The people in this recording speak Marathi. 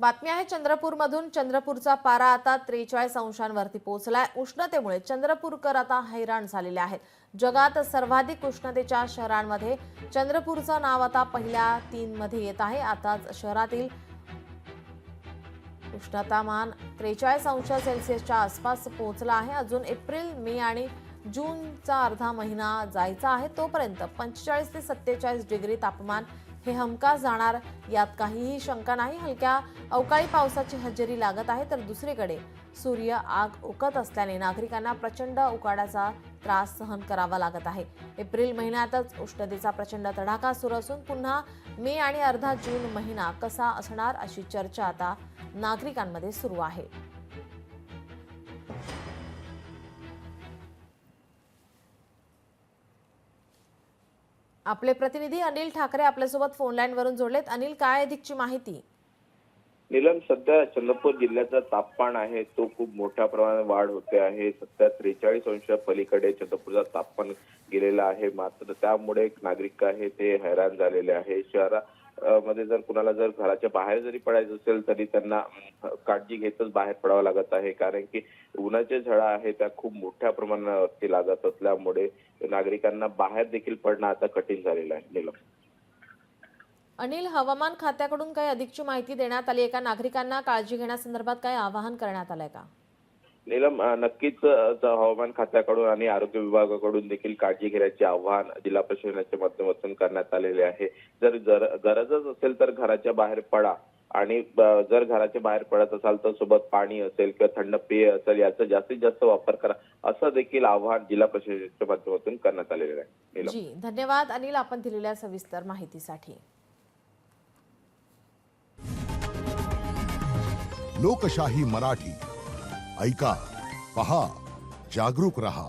बातमी आहे चंद्रपूरमधून। चंद्रपूरचा पारा आता 43 अंशांवरती पोहोचलाय। उष्णतेमुळे चंद्रपूरकर आता हैराण झालेले आहेत। जगात सर्वाधिक उष्णतेच्या शहरांमध्ये चंद्रपूरचं नाव आता पहिल्या 3 मध्ये येत आहे। आता शहरातील उष्णतामान 43 अंश सेल्सिअसच्या आसपास पोहोचला आहे। अजून एप्रिल, मे आणि जूनचा अर्धा महिना जायचा आहे, तोपर्यंत 45 ते 47 डिग्री तापमान हे हमखास जाणार, यात काहीही शंका नाही। हलक्या अवकाळी पावसाची हजेरी लागत आहे, तर दुसरीकडे सूर्य आग ओकत असल्याने नागरिकांना प्रचंड उकाड्याचा त्रास सहन करावा लागत आहे। एप्रिल महिन्यातच उष्णतेचा प्रचंड तडाखा सुरू असून पुन्हा मे आणि अर्धा जून महिना कसा असणार अशी चर्चा आता नागरिकांमध्ये सुरू आहे। आपले प्रतिनिधी अनिल ठाकरे आपल्यासोबत फोन लाईन वरून जोडलेत। अनिल, काय अधिकची माहिती? नीलम, सध्या चंद्रपूर जिल्ह्याचं तापमान आहे तो खूप मोठ्या प्रमाणात वाढ होते आहे। सध्या 43 अंश पलीकडे चंद्रपूरचं तापमान गेलेलं आहे। मात्र त्यामुळे नागरिक आहे ते हैराण झालेले आहे। मध्ये जर कुणाला जर घराच्या बाहेर जरी पडायचं असेल तरी त्यांना काळजी घेतच बाहेर पडावं लागत आहे, कारण की उन्हाच्या झळा आहे त्या खूप मोठ्या प्रमाणावरती लागत असल्यामुळे नागरिकांना बाहेर देखील पडणं आता कठीण झालेलं आहे। नीलम, अनिल, हवामान खात्याकडून काही अधिकची माहिती देण्यात आली आहे का? नागरिकांना काळजी घेण्यासंदर्भात काय आवाहन करण्यात आलंय का? नीलम, नक्कीच हवामान खात्याकडून आणि आरोग्य विभागाकडून देखील काळजी घेण्याचे आवाहन जिल्हा प्रशासनाच्या माध्यमातून करण्यात आलेले आहे। जर गरजच असेल तर घराच्या बाहेर पडा आणि जर घराच्या बाहेर पडत असाल तर सोबत पाणी असेल किंवा थंड पेय असेल याचा जास्तीत जास्त वापर करा, असं देखील आवाहन जिल्हा प्रशासनाच्या माध्यमातून करण्यात आलेले आहे। जी, धन्यवाद अनिल, आपण दिलेल्या सविस्तर माहितीसाठी। लोकशाही मराठी ऐका, पहा, जागरूक रहा।